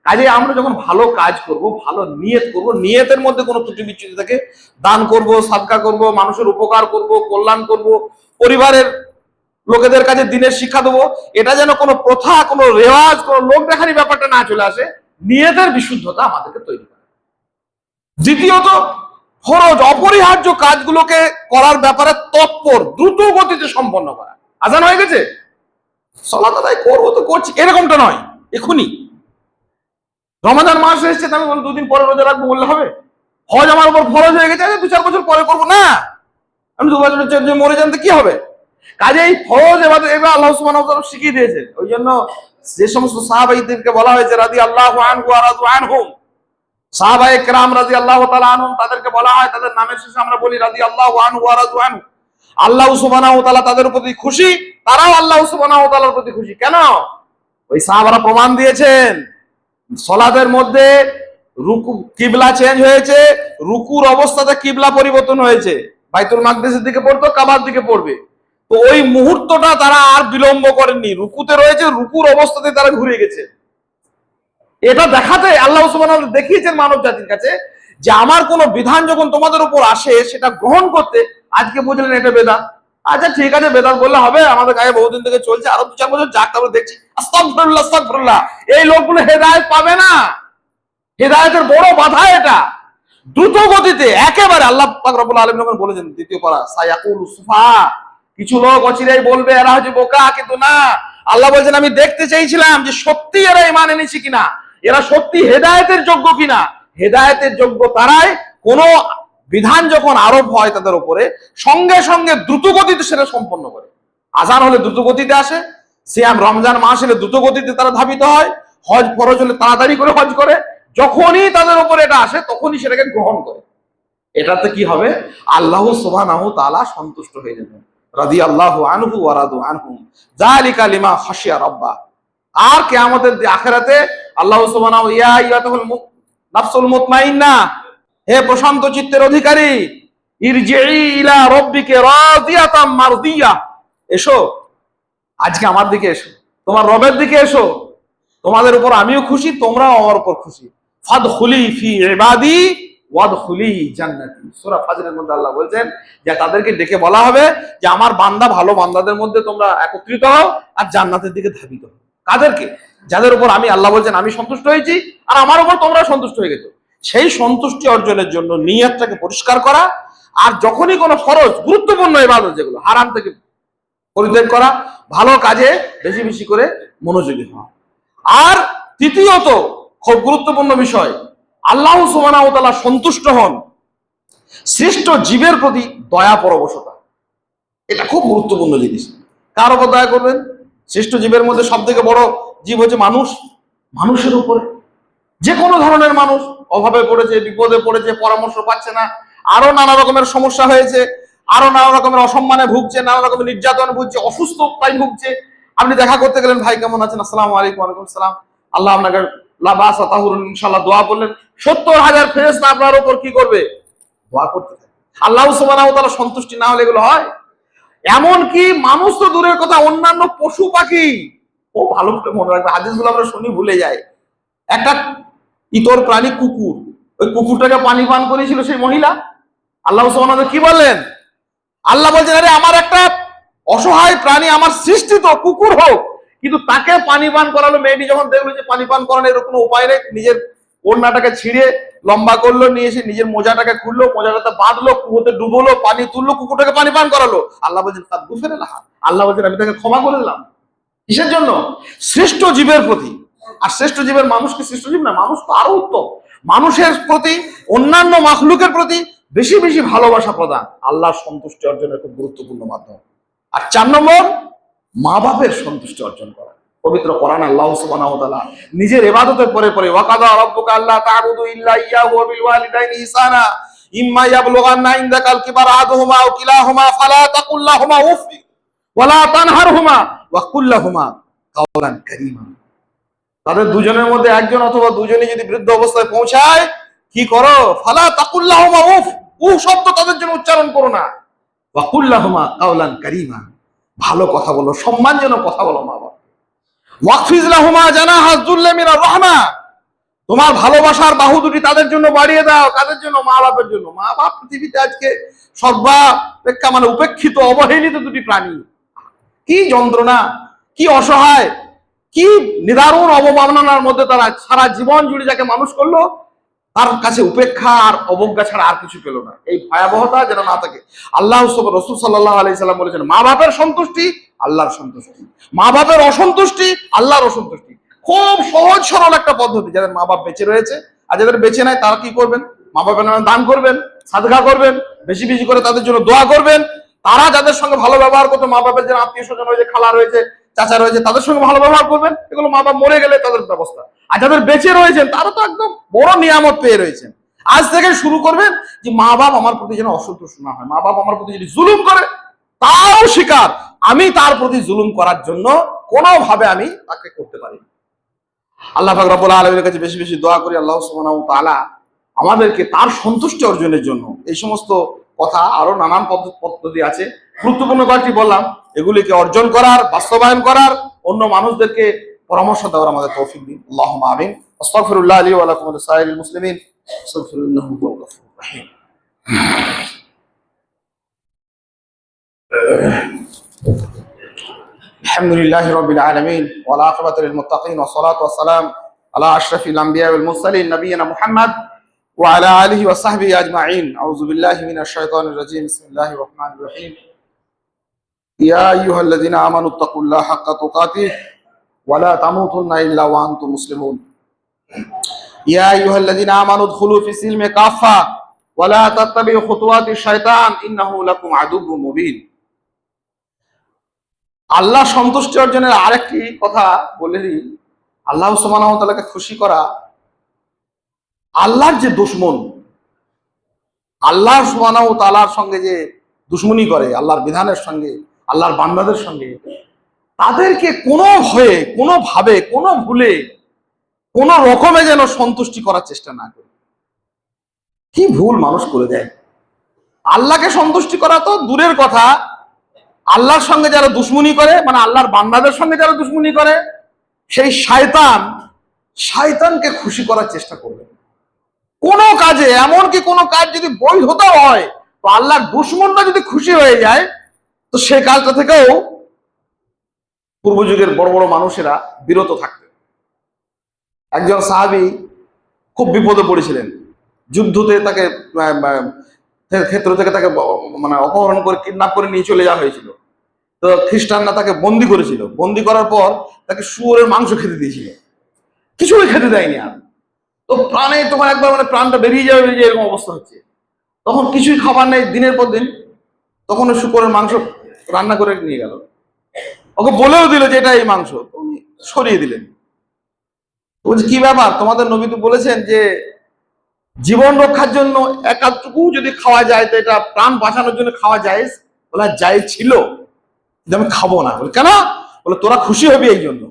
S1: কাজে আমরা যখন ভালো কাজ করব, ভালো নিয়ত করব, নিয়তের মধ্যে কোনো ত্রুটি বিচ্যুতি থাকে, দান করব, সাদকা করব, মানুষের উপকার করব, কল্যাণ করব, পরিবারের লোকেদের কাছে দিনের শিক্ষা দেবো, এটা যেন কোনো প্রথা, কোনো রেওয়াজ, কোনো লোক দেখানি ব্যাপারটা না চলে আসে, নিয়তের বিশুদ্ধতা আমাদেরকে তৈরি করে। দ্বিতীয়ত, ফরজ অপরিহার্য কাজগুলোকে করার ব্যাপারে তৎপর, দ্রুত গতিতে সম্পন্ন করা। আজান হয়ে গেছে, সালাত আদায় করবো তো করছি, এরকমটা নয় এখনই। রমাদান মাস এসেছে, আমি বলি 2 দিন পরে রোজা রাখবো বললে হবে? হজ আমার উপর ফরজ হয়ে গেছে, 2-4 বছর পরে করবো না, আমি 2 বছর মরে জানতে কি হবে? কাজেই ফরজ এবার আল্লাহ সুবহানাহু ওয়া তাআলা শিখিয়ে দিয়েছেন। ওই জন্য যে সমস্ত সাহাবাইদেরকে বলা হয়েছে রাদিয়াল্লাহু আনহু ওয়া রাদু আনহুম, সাহাবায়ে কেরাম রাদিয়াল্লাহু তাআলা আনহুম, তাদেরকে বলা হয়, তাদের নামের শেষে আমরা বলি রাদিয়াল্লাহু আনহু ওয়া রাদু আনহু। আল্লাহ সুবহানাহু ওয়া তাআলা তাদের প্রতি খুশি, তারাও আল্লাহ সুবহানাহু ওয়া তাআলার প্রতি খুশি। কেন? ওই সাহাবারা প্রমাণ দিয়েছেন, সালাতের মধ্যে রুকু, কিবলা চেঞ্জ হয়েছে, রুকুর অবস্থাতে কিবলা পরিবর্তন হয়েছে, বাইতুল মাকদিসের দিকে পড়তো, কাবার দিকে পড়বে, তো ওই মুহূর্তটা তারা আর বিলম্ব করেননি, রুকুতে রয়েছে, রুকুর অবস্থাতে তারা ঘুরে গেছে। এটা দেখাতে আল্লাহ সুবহানাহু ওয়া তাআলা দেখিয়েছেন মানব জাতির কাছে যে আমার কোন বিধান যখন তোমাদের উপর আসে, সেটা গ্রহণ করতে, আজকে বুঝলেন এটা বেদাত, আচ্ছা ঠিক আছে, বেদাত বললে হবে, আমাদের গায়ে বহুদিন থেকে চলছে, আরো 2-4 বছর যাক, তারপর দেখছি। আস্তাগফিরুল্লাহ, আস্তাগফিরুল্লাহ, এই লোকগুলো হেদায়েত পাবে না, হেদায়েতের বড় বাধা এটা। দ্রুত গতিতে একেবারে আল্লাহ পাক রব্বুল আলামিন যখন বলেছেন, দ্বিতীয় পারা, সায়াকুলু সুফাহা, কিছু লোক অচিরেই বলবে এরা হচ্ছে বোকা, কিন্তু না, আল্লাহ বলছেন আমি দেখতে চাইছিলাম যে সত্যি এরা ঈমান এনেছে কিনা, এরা সত্যি হেদায়েতের যোগ্য কিনা। হেদায়েতের যোগ্য তারাই কোন বিধান যখন আরোপ হয় তাদের উপরে, সঙ্গে সঙ্গে দ্রুত গতিতে সেটা সম্পন্ন করে। আজান হলে দ্রুত গতিতে আসে, সিয়াম রমজান মাস হলে দ্রুত গতিতে তারা ধাবিত হয়, হজ ফরজ হলে তাড়াতাড়ি করে হজ করে, যখনই তাদের উপরে এটা আসে তখনই সেটাকে গ্রহণ করে। এটাতে কি হবে, আল্লাহ সুবহানাহু ওয়া তাআলা সন্তুষ্ট হয়ে যাবেন। রাদিয়াল্লাহু আনহু ওয়া রাদু আনহু, যালিকা লিমা খাশিয়া রাব্বা। আর কিয়ামতের আখিরাতে আল্লাহ সুবহানাহু, ইয়া আইয়াতুল নাফসুল মুতমাইন্না, হে প্রশান্ত চিত্তের অধিকারী, ইরজিই ইলা রাব্বিকা রাদিয়াতাম মারদিয়া, এসো আজকে আমার দিকে এসো, তোমার রবের দিকে এসো, তোমাদের উপর আমিও খুশি, তোমরাও আমার উপর খুশি। ফাদখুলি ফি ইবাদি ওয়াদখুলি জান্নাতি। সূরা ফাজরের মধ্যে আল্লাহ বলছেন যে তাদেরকে ডেকে বলা হবে যে আমার বান্দা, ভালো বান্দাদের মধ্যে তোমরা একত্রিত হও আর জান্নাতের দিকে ধাবিত হও। কাদেরকে? যাদের উপর আমি, আল্লাহ বলছেন আমি সন্তুষ্ট হয়েছি আর আমার উপর তোমরা সন্তুষ্ট হয়ে গেছো। সেই সন্তুষ্টি অর্জনের জন্য নিয়তটাকে পরিষ্কার করা, আর যখনই কোনো ফরজ গুরুত্বপূর্ণ ইবাদত যেগুলো, হারাম থেকে পরিত্যাগ করা, ভালো কাজে বেশি বেশি করে মনোযোগী হওয়া। আর তৃতীয়ত খুব গুরুত্বপূর্ণ বিষয়, আল্লাহ সুবহানাহু ওয়া তাআলা সন্তুষ্ট হন সৃষ্ট জীবের প্রতি দয়া পরবশতা। এটা খুব গুরুত্বপূর্ণ জিনিস। কার উপর দয়া করবেন? শ্রেষ্ঠ জীবের মধ্যে সব থেকে বড় জীব হচ্ছে মানুষ। মানুষের উপরে, যে কোনো ধরনের মানুষ অভাবে পড়েছে, বিপদে পড়েছে, পরামর্শ পাচ্ছে না, আরো নানা রকমের সমস্যা হয়েছে, আরো নানা রকমের অসম্মানে ভুগছে, নানা রকমের নির্যাতন ভুগছে, অসুস্থতায় ভুগছে। আপনি দেখা করতে গেলেন, ভাই কেমন আছেন, আসসালামু আলাইকুম, ওয়ালাইকুম আসসালাম, আল্লাহ আপনাকে লাবাস তাহুরুন ইনশাআল্লাহ দোয়া বললেন, 70,000 ফেরেশতা আপনার উপর কি করবে? দোয়া করতে থাকে। আল্লাহ সুবহানাহু ওয়া তাআলা সন্তুষ্টি না হলে এগুলো হয়? এমনকি মানুষ তো দূরের কথা, অন্যান্য পশু পাখি ও ভালো করে মনে রাখবে, হাদিসগুলো আমরা শুনি ভুলে যাই। একটা ইতর প্রাণী কুকুর, ওই কুকুরটাকে পানি পান করেছিল সেই মহিলা। আল্লাহ সুবহানাহু ওয়া তাআলা কি বললেন? আল্লাহ বলছেন, আরে আমার একটা অসহায় প্রাণী, আমার সৃষ্টিত কুকুর হোক, কিন্তু তাকে পানি পান করালো। মেয়েটি যখন দেখলো যে পানি পান করানোর এর কোনো উপায় নেই, নিজের ওড়নাটাকে ছিঁড়ে লম্বা করলো, নিয়ে এসে নিজের মোজাটাকে খুললো, মোজাটাতে বাঁধলো, কুয়োতে ডুবোলো, পানি তুললো, কুকুরটাকে পানি পান করালো। আল্লাহ বলছেন কাদ গুফিরা লাহা, আল্লাহ বলছেন আমি তাকে ক্ষমা করে দিলাম। কিসের জন্য? শ্রেষ্ঠ জীবের প্রতি। আর শ্রেষ্ঠ জীবের মানুষ কি শ্রেষ্ঠ জীব না? মানুষ তো আরো উত্তম। মানুষের প্রতি, অন্যান্য মাখলুকের প্রতি বেশি বেশি ভালোবাসা প্রদান আল্লাহর সন্তুষ্টি অর্জনের খুব গুরুত্বপূর্ণ মাধ্যম। আর 4 নম্বর, মা বাপের সন্তুষ্টি অর্জন করা। পবিত্র কোরআন আল্লাহ সুবহানাহু ওয়া তাআলা নিজের ইবাদতের পরে পরে ওয়াকাদা রাব্বুকা আল্লা তা'বুদু ইল্লা ইয়্যাহু ওয়া বিল ওয়ালিদাইনি ইহসানা ইম্মা ইয়াবলুগান্না ইনদাকাল কিবারা আহাদুহুমা আও কিলাহুমা ফালা তাকুল লাহুমা উফ ওয়া লা তানহারহুমা ওয়া কুল লাহুমা কাওলান কারীমা। তাদের দুজনের মধ্যে একজন অথবা দুজনই যদি বৃদ্ধ অবস্থায় পৌঁছায়, কি করো? ফালা তাকুল লাহুমা উফ, উফ শব্দ তাদের জন্য উচ্চারণ করো না। ওয়া কুল লাহুমা কাওলান কারীমা, ভালো কথা বলো, সম্মানজনক কথা বলো মা বাবা। ওয়াকফিজ লাহুমা জানাহা যুল্লি মিনার রাহমা, তোমার ভালোবাসার বাহু দুটি তাদের জন্য বাড়িয়ে দাও। কাদের জন্য? মা বাপের জন্য। মা বাপ পৃথিবীতে আজকে সর্বাপেক্ষা উপেক্ষিত, অবহেলিত দুটি প্রাণী। কি যন্ত্রণা, কি অসহায়, কি নিদারুণ অবমাননার মধ্যে তারা সারা জীবন জুড়ে যাকে মানুষ করলো, তার কাছে উপেক্ষা আর অবজ্ঞা ছাড়া আর কিছু পেল না। এই ভয়াবহতা যেন না থাকে। আল্লাহ রাসূল সাল্লাল্লাহু আলাইহি সাল্লাম বলেছেন, মা বাপের সন্তুষ্টি আল্লাহর সন্তুষ্টি, মা বাপের অসন্তুষ্টি আল্লাহর অসন্তুষ্টি। খুব সহজ সরল একটা পদ্ধতি। যাদের মা বাপ বেঁচে রয়েছে আর যাদের বেঁচে নাই, তারা কি করবেন? মা বাপের নামে দান করবেন, সাদকা করবেন, বেশি বেশি করে তাদের জন্য দোয়া করবেন। তারা যাদের সঙ্গে ভালো ব্যবহার করতো, মা বাপের যে আত্মীয় স্বজন রয়েছে, খালা রয়েছে, চাচা রয়েছে, তাদের সঙ্গে ভালো ব্যবহার করবেন। এগুলো মা বাপ মরে গেলে তাদের ব্যবস্থা। আর যাদের বেঁচে রয়েছেন, তারা তো একদম বড় নিয়ামত পেয়ে রয়েছেন। আজ থেকে শুরু করবেন যে মা বাপ আমার প্রতি যেন অসন্তুষ্ট না হয়। মা বাপ আমার প্রতি যদি জুলুম করে, তাও স্বীকার, আমি তার প্রতি জুলুম করার জন্য কোনোভাবে আমি তাকে করতে পারি। আল্লাহ পাক রব্বুল আলামিনের কাছে বেশি বেশি দোয়া করি, আল্লাহ সুবহানাহু ওয়া তাআলা আমাদেরকে তার সন্তুষ্টি অর্জনের জন্য। এই সমস্ত কথা আরো নানান পদ্ধতি আছে, গুরুত্বপূর্ণ কয়েকটি বললাম, এগুলিকে অর্জন করার, বাস্তবায়ন করার, অন্য মানুষদেরকে পরামর্শ দেওয়ার আমাদের তৌফিক দিন। আল্লাহুম্মা আমিন। আস্তাগফিরুল্লাহ লি ওয়া লাকুম ওয়া লিসাইরিল মুসলিমিন। আস্তাগফিরুল্লাহ হুয়াল গফুরুর রহিম। আলহামদুলিল্লাহি রাব্বিল আলামিন ওয়াল আকিবাতু লিল মুত্তাকিন ওয়াস সালাতু ওয়াস সালাম আলা আশরাফিল আমবিয়া ওয়াল মুরসালিন নবিয়িনা মুহাম্মদ ওয়া আলা আলিহি ওয়া সাহবিহি আজমাইন। আউযু বিল্লাহি মিনাশ শাইতানির রাজিম। বিসমিল্লাহির রহমানির রহিম। ইয়া আইয়ুহাল্লাযীনা আমানুত্তাকুল্লাহা হাক্কা তুকাতিহি ওয়া লা তামুতুন্না ইল্লা ওয়া আনতুম মুসলিমুন। ইয়া আইয়ুহাল্লাযীনা আমানু উদখুলু ফিস সিলমি কাফা ওয়া লা তাত্তাবিউ খুতুওয়াতিশ শাইতান ইন্নাহু লাকুম আদুউউম মুবিন। আল্লাহ সন্তুষ্টি অর্জনের আরেকটি কথা বলে দিই। আল্লাহ সুবহানাহু ওয়া তাআলাকে খুশি করা, আল্লাহর যে দুশমন, আল্লাহ সুবহানাহু ওয়া তাআলার সঙ্গে যে দুশমনি করে, আল্লাহর বিধানের সঙ্গে, আল্লাহর বান্দাদের সঙ্গে, তাদেরকে কোনো ভয়ে, কোনো ভাবে, কোনো ভুলে, কোনো রকমে যেন সন্তুষ্টি করার চেষ্টা না করে। কি ভুল মানুষ করে দেয়! আল্লাহকে সন্তুষ্টি করা তো দূরের কথা, আল্লাহর সঙ্গে যারা দুশমনি করে, আল্লাহর বান্দাদের সঙ্গে যারা দুশমনি করে, সেই শয়তানকে খুশি করার চেষ্টা করবে কোনো কাজে। এমনকি কোনো কাজ যদি বৈধতাও হয়, তো আল্লাহর দুশমনরা যদি খুশি হয়ে যায়, তো সেই কাজটা থেকেও পূর্বযুগের বড় বড় মানুষেরা বিরত থাকতেন। একজন সাহাবী খুব বিপদে পড়েছিলেন। যুদ্ধতে তাকে ক্ষেত্র থেকে তাকে অপহরণ করে কিডন্যাপ করে নিয়ে চলে যাওয়া হয়েছিল। তো খ্রিস্টানরা তাকে বন্দি করেছিল। বন্দি করার পর তাকে শুয়োরের মাংস খেতে দিয়েছিল, কিছুই খেতে দেয়নি আর। তো প্রাণে তখন একবার প্রাণটা বেরিয়ে যাবে, যে এরকম অবস্থা হচ্ছে, তখন কিছুই খাবার নেই দিনের পর দিন। তখন শুকরের মাংস রান্না করে নিয়ে গেল, ওকে বলেও দিল যে এটা এই মাংস, উনি সরিয়ে দিলেন। বলছে কি ব্যাপার, তোমাদের নবী তো বলেছেন যে জীবন রক্ষার জন্য একাধটুকু যদি খাওয়া যায় তো এটা প্রাণ বাঁচানোর জন্য খাওয়া যায়। বলে জায়েজ ছিল, কিন্তু আমি খাবো না। বলে কেন? বলে তোরা খুশি হবি এই জন্য।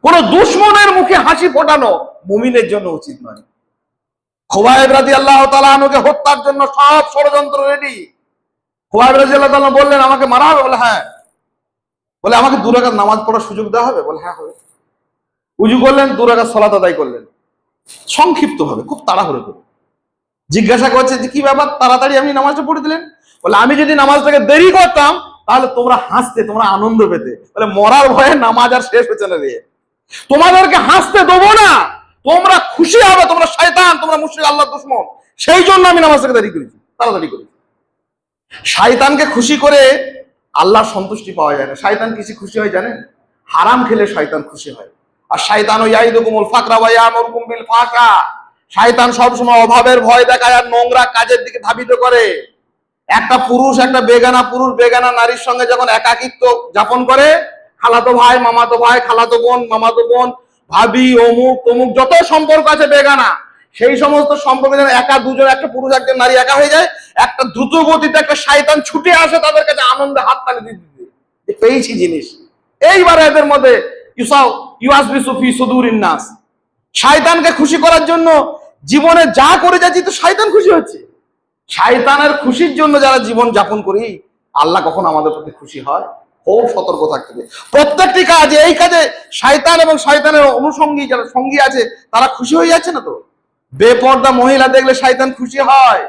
S1: কোন দুশ্মনের মুখে হাসি ফোটানো মুমিনের জন্য উচিত নয়। খুবাইব রাদিয়াল্লাহু তাআলা আনহুকে হত্যার জন্য সব ষড়যন্ত্র রেডি। খুবাইব রাদিয়াল্লাহু তাআলা বললেন আমাকে মারা হবে? বলে হ্যাঁ। বলে আমাকে 2 রাকাত নামাজ পড়ার সুযোগ দেওয়া হবে? বলে হ্যাঁ হবে। উজু করলেন, 2 রাকাত সালাত আদায় করলেন সংক্ষিপ্ত ভাবে, খুব তাড়াহুড়ো করে। জিজ্ঞাসা করছে যে কি ব্যাপার, তাড়াতাড়ি আপনি নামাজটা পড়ে দিলেন? বলে আমি যদি নামাজটাকে দেরি করতাম তাহলে তোমরা হাসতে, তোমরা আনন্দ পেতে। বলে মরার ভয়ে নামাজ আর শেষ হচ্ছে না রে, তোমাদেরকে হাসতে দেবো না, তোমরা খুশি হবে, তোমরা শয়তান, তোমরা মুশরিক, আল্লাহর দুশমন, সেই জন্য আমি নামাজটাকে দেরি করেছি, তাড়াতাড়ি করেছি। শয়তানকে খুশি করে আল্লাহর সন্তুষ্টি পাওয়া যায় না। শয়তান কিছু খুশি হয় জানেন? হারাম খেলে শয়তান খুশি হয়। আর শয়তান ইয়াইদুকুমুল ফাকরা ওয়া ইয়ামুরুকুম বিল ফাহশা, শয়তান সবসময় অভাবের ভয় দেখায় আর নোংরা কাজের দিকে ধাবিত করে। একটা পুরুষ, একটা বেগানা পুরুষ বেগানা নারীর সঙ্গে যখন একাকিত্ব যাপন করে, খালাতো ভাই, মামাতো ভাই, খালাতো বোন, মামাতো বোন, ভাবি, অমুক তমুক যত সম্পর্ক আছে বেগানা, সেই সমস্ত সম্পর্কে যেন একা দুজন, একটা পুরুষ একজন নারী একা হয়ে যায়, একটা দ্রুত গতিতে একটা শয়তান ছুটে আসে তাদের কাছে আনন্দে হাততালি দিতে দিতে, পেয়েছি জিনিস। এইবারে এদের মধ্যে ইউয়াসবিসু ফি সুদুরিন নাস, শয়তানকে খুশি করার জন্য জীবনে যা করে যাচ্ছি তো শয়তান খুশি হচ্ছে। শয়তানের খুশির জন্য যারা জীবন যাপন করি, আল্লাহ কখন আমাদের প্রতি খুশি হয়? খুব সতর্ক থাকতে হবে প্রত্যেকটি কাজে। এই কাজে শয়তান এবং শয়তানের অনুসঙ্গী যারা সঙ্গী আছে তারা খুশি হয়ে যাচ্ছে না তো? বেপর্দা মহিলা দেখলে শয়তান খুশি হয়,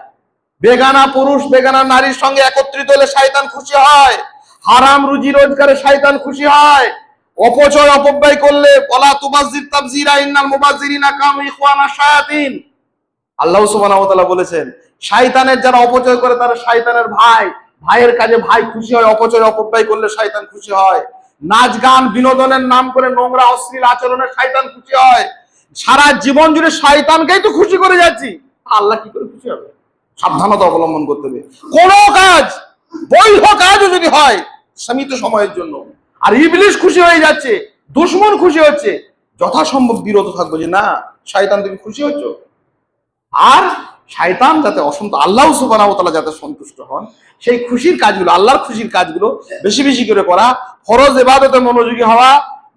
S1: বেগানা পুরুষ বেগানা নারীর সঙ্গে একত্রিত হলে শয়তান খুশি হয়, হারাম রুজি রোজগারে শয়তান খুশি হয়, অপচয় অপব্যয় করলে ওয়ালা তুবাযজির তাবযীরা ইন্নাল মুবাযযিরিনা কানু ইখওয়ানাশ শায়াতিন, আল্লাহ সুবহানাহু ওয়া তাআলা বলেছেন শয়তানের যারা অপচয় করে তারা শয়তানের ভাই, ভাইয়ের কাজে ভাই খুশি হয়, অপচয় অপব্যয় করলে শয়তান খুশি হয়, নাচ গান বিনোদনের নাম করে নোংরা অশ্লীল আচরণে শয়তান খুশি হয়। সারা জীবন জুড়ে শয়তানকেই তো খুশি করে যাচ্ছি, আল্লাহ কি করে খুশি হবে? সাবধানতা অবলম্বন করতে হবে। কোন কাজ, বৈধ কাজও যদি হয় সীমিত সময়ের জন্য, আর ইবলিশ খুশি হয়ে যাচ্ছে, দুশমন খুশি হচ্ছে, যথাসম্ভব বিরত থাকবো যে না, শয়তান তুমি খুশি হচ্ছ। আর শয়তান যাতে আল্লাহ সুবহানাহু ওয়া তাআলা যাতে সন্তুষ্ট হন, সেই খুশির কাজগুলো, আল্লাহর খুশির কাজগুলো বেশি বেশি করে করা, ফরজ ইবাদতে মনোযোগী হওয়া,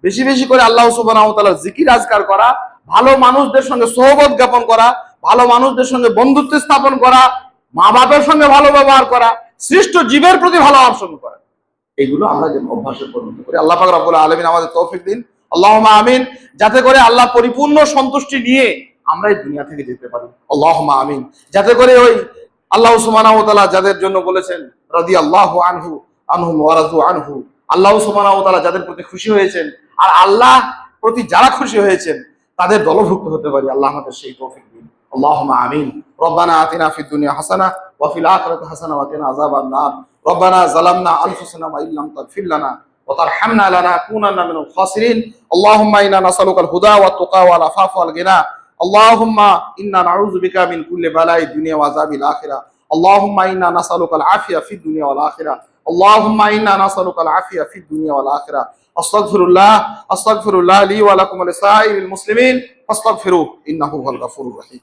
S1: বেশি বেশি করে আল্লাহ সুবহানাহু ওয়া তাআলার জিকির আজকার করা, ভালো মানুষদের সঙ্গে সোহবত জ্ঞাপন করা, ভালো মানুষদের সঙ্গে বন্ধুত্ব স্থাপন করা, মা বাবার সঙ্গে ভালো ব্যবহার করা, সৃষ্ট জীবের প্রতি ভালো আচরণ করা, এগুলো আমরা যেন অভ্যাসে পরিণত করি। আল্লাহ পাক রব্বুল আলামিন আমাদের তৌফিক দিন, আল্লাহুম্মা আমিন, যাতে করে আল্লাহ পরিপূর্ণ সন্তুষ্টি নিয়ে আমরা এই দুনিয়া থেকে যেতে পারি। আল্লাহুম্মা আমিন। যাতে করে ওই আল্লাহ সুবহানাহু ওয়া তাআলা যাদের জন্য বলেছেন রাদিয়াল্লাহু আনহু আনহুম ওয়া রাযু আনহু, আল্লাহ সুবহানাহু ওয়া তাআলা যাদের প্রতি খুশি হয়েছেন আর আল্লাহ প্রতি যারা খুশি হয়েছেন তাদের দলভুক্ত হতে পারি। আল্লাহ আমাদের সেই তৌফিক দিন। আল্লাহুম্মা আমিন। রব্বানা আতিনা ফিদ দুনিয়া হাসানাহ ওয়া ফিল আখিরাতি হাসানাহ ওয়া কিনা আযাবান নার। রব্বানা যালামনা আনফুসানা ওয়া ইল্লাম তাগফির লানা ওয়া তারহামনা লানাকুনান্না মিনাল খাসিরিন। আল্লাহুম্মা ইন্না নাসআলুকাল হুদা ওয়াত তুকা ওয়াল আফাফা ওয়াল গিনা। আল্লাহুম্মা ইন্না নাউযু বিকা মিন কুল্লি বালাইদ দুনিয়া ওয়া আযাবিল আখিরাহ। আল্লাহুম্মা ইন্না নাসআলুকাল আফিয়া ফিদ দুনিয়া ওয়াল আখিরাহ। আল্লাহুম্মা ইন্না নাসআলুকাল আফিয়া ফিদ দুনিয়া ওয়াল আখিরাহ। আস্তাগফিরুল্লাহ লি ওয়া লাকুম ওয়া লিসাইরিল মুসলিমিন ফাস্তাগফিরুহু ইন্নাহু হুয়াল গাফুরুর রহিম।